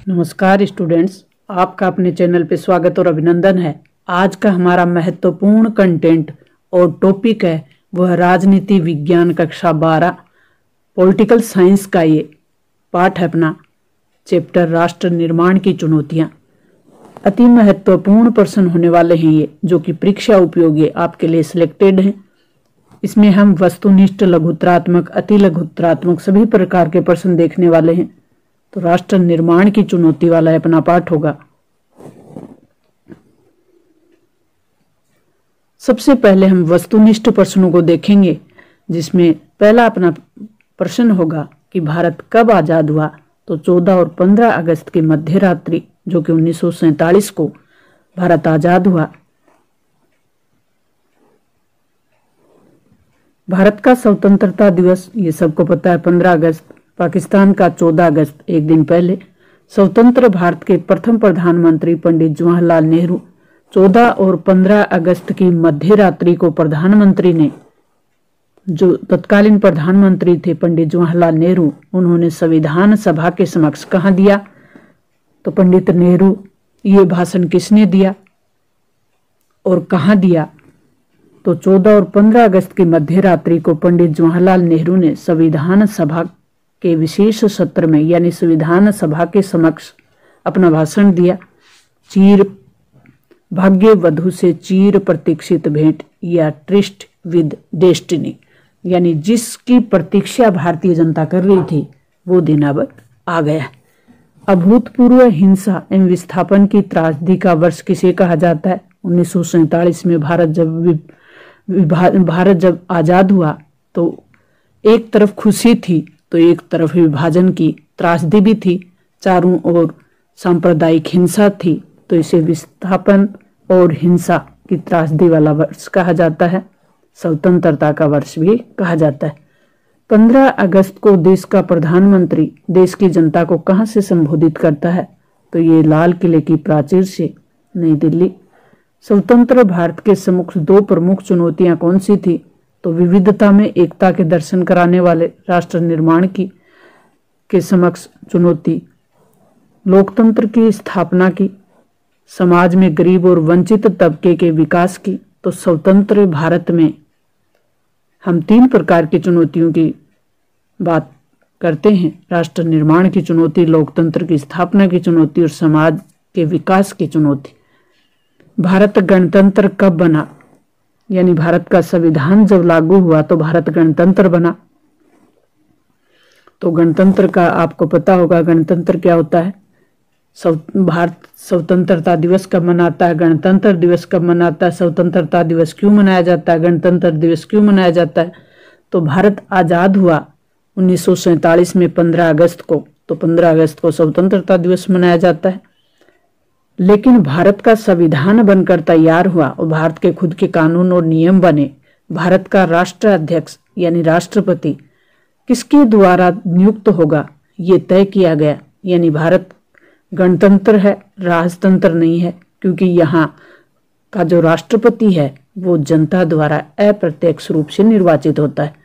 नमस्कार स्टूडेंट्स, आपका अपने चैनल पे स्वागत और अभिनंदन है। आज का हमारा महत्वपूर्ण कंटेंट और टॉपिक है वह राजनीति विज्ञान कक्षा 12 पॉलिटिकल साइंस का ये पाठ है अपना चैप्टर राष्ट्र निर्माण की चुनौतियां। अति महत्वपूर्ण प्रश्न होने वाले हैं ये, जो कि परीक्षा उपयोगी आपके लिए सिलेक्टेड हैं। इसमें हम वस्तुनिष्ठ, लघुत्तरात्मक, अति लघुत्तरात्मक सभी प्रकार के प्रश्न देखने वाले हैं। तो राष्ट्र निर्माण की चुनौती वाला अपना पाठ होगा। सबसे पहले हम वस्तुनिष्ठ प्रश्नों को देखेंगे, जिसमें पहला अपना प्रश्न होगा कि भारत कब आजाद हुआ। तो 14 और 15 अगस्त की मध्य रात्रि, जो कि 1947 को भारत आजाद हुआ। भारत का स्वतंत्रता दिवस ये सबको पता है 15 अगस्त। पाकिस्तान का 14 अगस्त, एक दिन पहले। स्वतंत्र भारत के प्रथम प्रधानमंत्री पंडित जवाहरलाल नेहरू 14 और 15 अगस्त की मध्य रात्रि को प्रधानमंत्री ने, जो तत्कालीन प्रधानमंत्री थे पंडित जवाहरलाल नेहरू, उन्होंने संविधान सभा के समक्ष कहाँ दिया। तो पंडित नेहरू, ये भाषण किसने दिया और कहाँ दिया। तो 14 और 15 अगस्त की मध्य रात्रि को पंडित जवाहरलाल नेहरू ने संविधान सभा के विशेष सत्र में, यानी संविधान सभा के समक्ष अपना भाषण दिया। चीर भाग्य वधु से चिर प्रतीक्षित भेंट या ट्रिस्ट विद डेस्टिनी, यानी जिसकी प्रतीक्षा भारतीय जनता कर रही थी वो दिन अब आ गया। अभूतपूर्व हिंसा एवं विस्थापन की त्रासदी का वर्ष किसे कहा जाता है। 1947 में भारत जब आजाद हुआ तो एक तरफ खुशी थी तो एक तरफ विभाजन की त्रासदी भी थी, चारों ओर सांप्रदायिक हिंसा थी। तो इसे विस्थापन और हिंसा की त्रासदी वाला वर्ष कहा जाता है। स्वतंत्रता का वर्ष भी कहा जाता है। 15 अगस्त को देश का प्रधानमंत्री देश की जनता को कहां से संबोधित करता है। तो ये लाल किले की प्राचीर से, नई दिल्ली। स्वतंत्र भारत के सम्मुख दो प्रमुख चुनौतियां कौन सी थी। तो विविधता में एकता के दर्शन कराने वाले राष्ट्र निर्माण की के समक्ष चुनौती, लोकतंत्र की स्थापना की, समाज में गरीब और वंचित तबके के विकास की। तो स्वतंत्र भारत में हम 3 प्रकार की चुनौतियों की बात करते हैं। राष्ट्र निर्माण की चुनौती, लोकतंत्र की स्थापना की चुनौती और समाज के विकास की चुनौती। भारत गणतंत्र कब बना, यानी भारत का संविधान जब लागू हुआ तो भारत गणतंत्र बना। तो गणतंत्र का आपको पता होगा, गणतंत्र क्या होता है। भारत स्वतंत्रता दिवस कब मनाता है, गणतंत्र दिवस कब मनाता है, स्वतंत्रता दिवस क्यों मनाया जाता है, गणतंत्र दिवस क्यों मनाया जाता है। तो भारत आजाद हुआ 1947 में 15 अगस्त को, तो 15 अगस्त को स्वतंत्रता दिवस मनाया जाता है। लेकिन भारत का संविधान बनकर तैयार हुआ और भारत के खुद के कानून और नियम बने। भारत का राष्ट्राध्यक्ष यानी राष्ट्रपति किसके द्वारा नियुक्त होगा ये तय किया गया। यानी भारत गणतंत्र है, राजतंत्र नहीं है, क्योंकि यहाँ का जो राष्ट्रपति है वो जनता द्वारा अप्रत्यक्ष रूप से निर्वाचित होता है।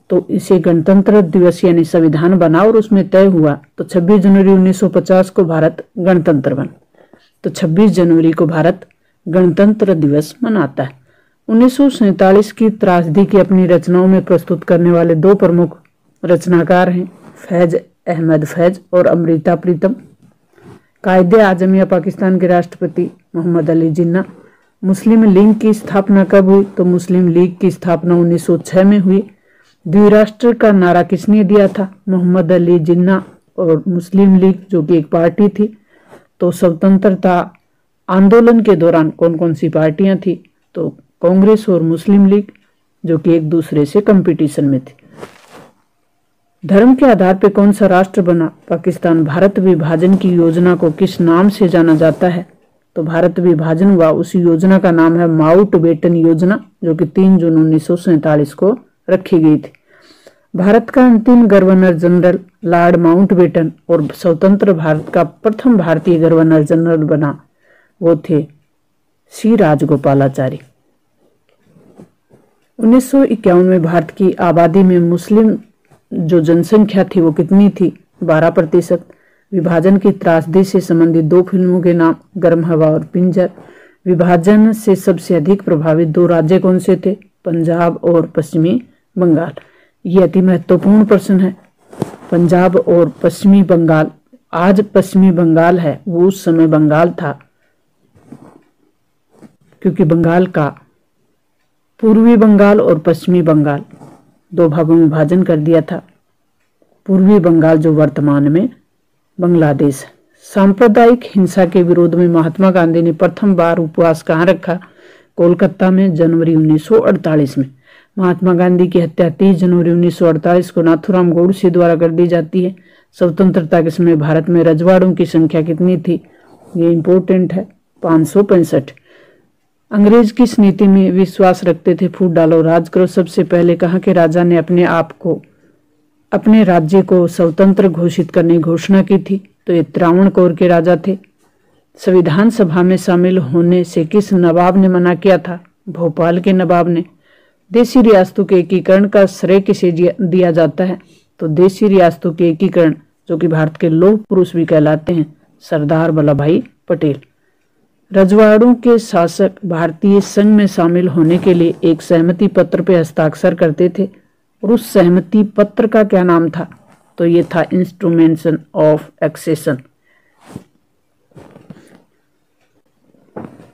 तो इसे गणतंत्र दिवस यानी संविधान बना और उसमें तय हुआ। तो 26 जनवरी 1950 को भारत गणतंत्र बना। तो 26 जनवरी को भारत गणतंत्र दिवस मनाता है। 1947 की त्रासदी की अपनी रचनाओं में प्रस्तुत करने वाले 2 प्रमुख रचनाकार हैं, फैज अहमद फैज और अमृता प्रीतम। कायदे आजमिया पाकिस्तान के राष्ट्रपति मोहम्मद अली जिन्ना। मुस्लिम लीग की स्थापना कब हुई। तो मुस्लिम लीग की स्थापना 1906 में हुई। द्विराष्ट्र का नारा किसने दिया था। मोहम्मद अली जिन्ना और मुस्लिम लीग, जो कि एक पार्टी थी। तो स्वतंत्रता आंदोलन के दौरान कौन कौन सी पार्टियां थी। तो कांग्रेस और मुस्लिम लीग, जो कि एक दूसरे से कंपटीशन में थी। धर्म के आधार पर कौन सा राष्ट्र बना पाकिस्तान। भारत विभाजन की योजना को किस नाम से जाना जाता है। तो भारत विभाजन हुआ, उसी योजना का नाम है माउंटबेटन योजना, जो कि 3 जून 1947 को रखी गई थी। भारत का अंतिम गवर्नर जनरल लॉर्ड माउंटबेटन और स्वतंत्र भारत का प्रथम भारतीय गवर्नर जनरल बना वो थे सी राजगोपालाचारी। 1951 में भारत की आबादी में मुस्लिम जो जनसंख्या थी वो कितनी थी, 12%। विभाजन की त्रासदी से संबंधित 2 फिल्मों के नाम गर्म हवा और पिंजर। विभाजन से सबसे अधिक प्रभावित 2 राज्य कौन से थे? पंजाब और पश्चिमी बंगाल। ये अति महत्वपूर्ण प्रश्न है। पंजाब और पश्चिमी बंगाल, आज पश्चिमी बंगाल है, वो उस समय बंगाल था, क्योंकि बंगाल का पूर्वी बंगाल और पश्चिमी बंगाल 2 भागों में विभाजन कर दिया था। पूर्वी बंगाल जो वर्तमान में बांग्लादेश है। सांप्रदायिक हिंसा के विरोध में महात्मा गांधी ने प्रथम बार उपवास कहाँ रखा? कोलकाता में, जनवरी 1948 में। महात्मा गांधी की हत्या 30 जनवरी 1948 को नाथूराम गोडसे द्वारा कर दी जाती है। स्वतंत्रता के समय भारत में रजवाड़ों की संख्या कितनी थी? ये इंपॉर्टेंट है, 565। अंग्रेज किस नीति में विश्वास रखते थे? फूट डालो राज करो। सबसे पहले कहाँ के राजा ने अपने राज्य को स्वतंत्र घोषित करने की घोषणा की थी? तो ये त्रावणकोर के राजा थे। संविधान सभा में शामिल होने से किस नवाब ने मना किया था? भोपाल के नवाब ने। देशी रियासतों के एकीकरण का श्रेय किसे दिया जाता है? तो देशी रियासतों के एकीकरण, जो कि भारत के लौह पुरुष भी कहलाते हैं, सरदार वल्लभ भाई पटेल। रजवाड़ों के शासक भारतीय संघ में शामिल होने के लिए एक सहमति पत्र पर हस्ताक्षर करते थे, और उस सहमति पत्र का क्या नाम था? तो ये था इंस्ट्रूमेंशन ऑफ एक्सेशन।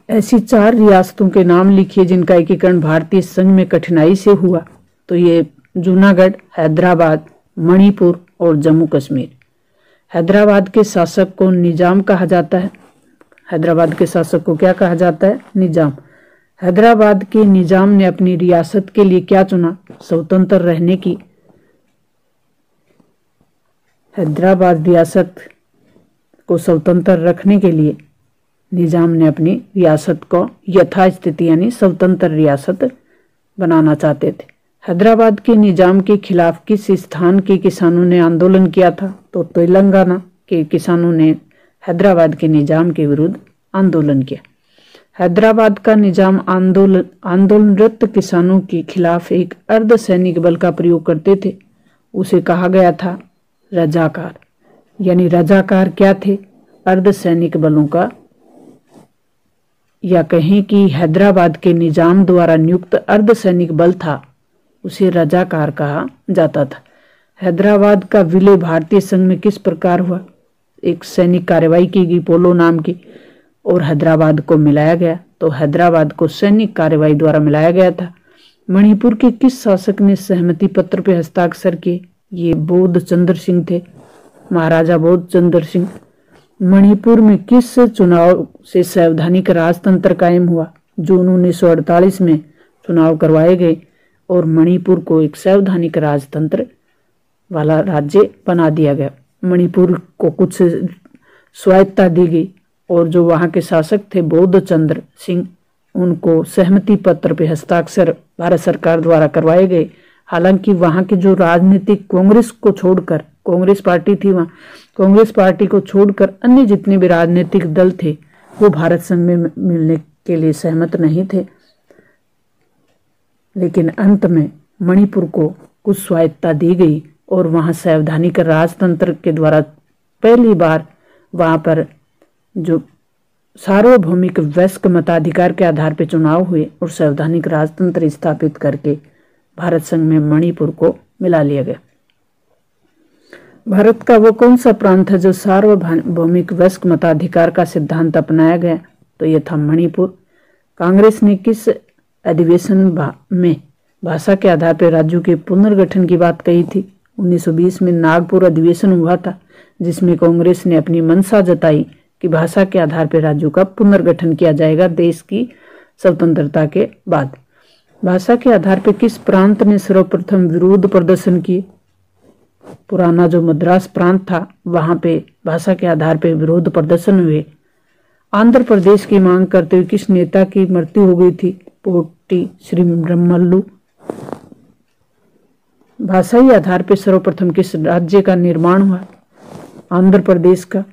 ऐसी 4 रियासतों के नाम लिखिए जिनका एकीकरण भारतीय संघ में कठिनाई से हुआ। तो ये जूनागढ़, हैदराबाद, मणिपुर और जम्मू कश्मीर। हैदराबाद के शासक को निजाम कहा जाता है। हैदराबाद के शासक को क्या कहा जाता है? निजाम। हैदराबाद के निजाम ने अपनी रियासत के लिए क्या चुना? स्वतंत्र रहने की। हैदराबाद रियासत को स्वतंत्र रखने के लिए निजाम ने अपनी रियासत को यथास्थिति यानी स्वतंत्र रियासत बनाना चाहते थे। हैदराबाद के निजाम के खिलाफ किस स्थान के किसानों ने आंदोलन किया था? तो तेलंगाना के किसानों ने हैदराबाद के निजाम के विरुद्ध आंदोलन किया। हैदराबाद का निजाम आंदोलनरत किसानों के खिलाफ एक अर्धसैनिक बल का प्रयोग करते थे। उसे कहा गया था रजाकार। यानी रजाकार क्या थे? अर्धसैनिक बलों का, या कहें कि हैदराबाद के निजाम द्वारा नियुक्त अर्धसैनिक बल था, उसे रजाकार कहा जाता था। हैदराबाद का विलय भारतीय संघ में किस प्रकार हुआ? एक सैनिक कार्रवाई की गई पोलो नाम की, और हैदराबाद को मिलाया गया। तो हैदराबाद को सैनिक कार्रवाई द्वारा मिलाया गया था। मणिपुर के किस शासक ने सहमति पत्र पर हस्ताक्षर किए? ये बोध चंद्र सिंह थे, महाराजा बोध चंद्र सिंह। मणिपुर में किस चुनाव से संवैधानिक राजतंत्र कायम हुआ? जून 1948 में चुनाव करवाए गए और मणिपुर को एक संवैधानिक राजतंत्र वाला राज्य बना दिया गया। मणिपुर को कुछ स्वायत्तता दी गई, और जो वहां के शासक थे बोध चंद्र सिंह, उनको सहमति पत्र पे हस्ताक्षर भारत सरकार द्वारा करवाए गए। हालांकि वहां के जो राजनीतिक कांग्रेस को छोड़कर, कांग्रेस पार्टी थी वहां, कांग्रेस पार्टी को छोड़कर अन्य जितने भी राजनीतिक दल थे वो भारत संघ में मिलने के लिए सहमत नहीं थे। लेकिन अंत में मणिपुर को कुछ स्वायत्तता दी गई और वहां संवैधानिक राजतंत्र के द्वारा पहली बार वहां पर जो सार्वभौमिक वयस्क मताधिकार के आधार पर चुनाव हुए और संवैधानिक राजतंत्र स्थापित करके भारत संघ में मणिपुर को मिला लिया गया। भारत का वो कौन सा प्रांत है जो सार्वभौमिक वयस्क मताधिकार का सिद्धांत अपनाया गया? तो यह था मणिपुर। कांग्रेस ने किस अधिवेशन में भाषा के आधार पर राज्यों के पुनर्गठन की बात कही थी? 1920 में नागपुर अधिवेशन हुआ था, जिसमें कांग्रेस ने अपनी मंशा जताई कि भाषा के आधार पर राज्यों का पुनर्गठन किया जाएगा देश की स्वतंत्रता के बाद। भाषा के आधार पर किस प्रांत ने सर्वप्रथम विरोध प्रदर्शन किए? पुराना जो मद्रास प्रांत था वहां पे भाषा के आधार पर विरोध प्रदर्शन हुए। आंध्र प्रदेश की मांग करते हुए किस नेता की मृत्यु हो गई थी? पोट्टी श्रीरामुलु। भाषाई आधार पर सर्वप्रथम किस राज्य का निर्माण हुआ? आंध्र प्रदेश का।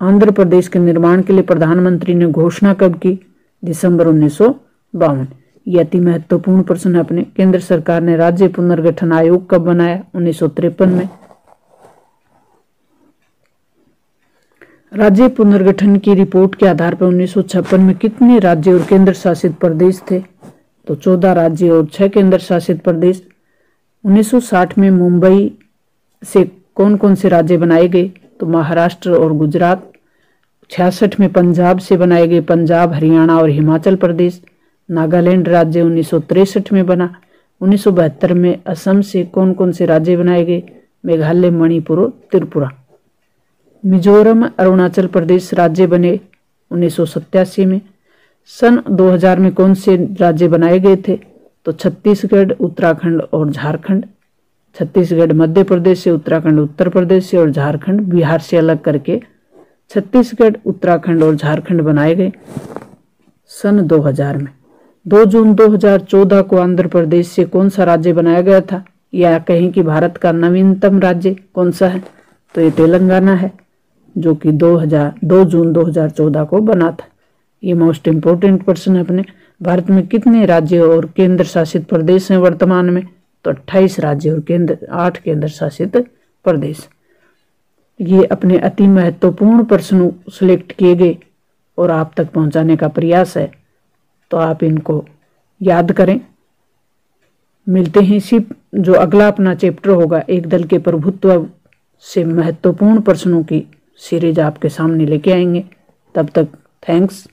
आंध्र प्रदेश के निर्माण के लिए प्रधानमंत्री ने घोषणा कब की? दिसंबर 1952। ये अति महत्वपूर्ण प्रश्न है अपने। केंद्र सरकार ने राज्य पुनर्गठन आयोग कब बनाया? 1953 में। राज्य पुनर्गठन की रिपोर्ट के आधार पर 1956 में कितने राज्य और केंद्र शासित प्रदेश थे? तो 14 राज्य और 6 केंद्र शासित प्रदेश। 1960 में मुंबई से कौन कौन से राज्य बनाए गए? तो महाराष्ट्र और गुजरात। 66 में पंजाब से बनाए गए पंजाब, हरियाणा और हिमाचल प्रदेश। नागालैंड राज्य 1963 में बना। 1972 में असम से कौन कौन से राज्य बनाए गए? मेघालय, मणिपुर और त्रिपुरा। मिजोरम, अरुणाचल प्रदेश राज्य बने 1987 में। सन 2000 में कौन से राज्य बनाए गए थे? तो छत्तीसगढ़, उत्तराखंड और झारखंड। छत्तीसगढ़ मध्य प्रदेश से, उत्तराखंड उत्तर प्रदेश से और झारखंड बिहार से अलग करके छत्तीसगढ़, उत्तराखंड और झारखंड बनाए गए सन 2000 में। 2 जून 2014 को आंध्र प्रदेश से कौन सा राज्य बनाया गया था? या कहें कि भारत का नवीनतम राज्य कौन सा है? तो ये तेलंगाना है, जो कि 2 जून 2014 को बना था। ये मोस्ट इम्पोर्टेंट प्रश्न है अपने। भारत में कितने राज्य और केंद्र शासित प्रदेश हैं वर्तमान में? तो 28 राज्य और 8 केंद्र शासित प्रदेश। ये अपने अति महत्वपूर्ण प्रश्न सिलेक्ट किए गए और आप तक पहुंचाने का प्रयास है, तो आप इनको याद करें। मिलते हैं इसी जो अगला अपना चैप्टर होगा, एक दल के प्रभुत्व से महत्वपूर्ण प्रश्नों की सीरीज आपके सामने लेके आएंगे। तब तक थैंक्स।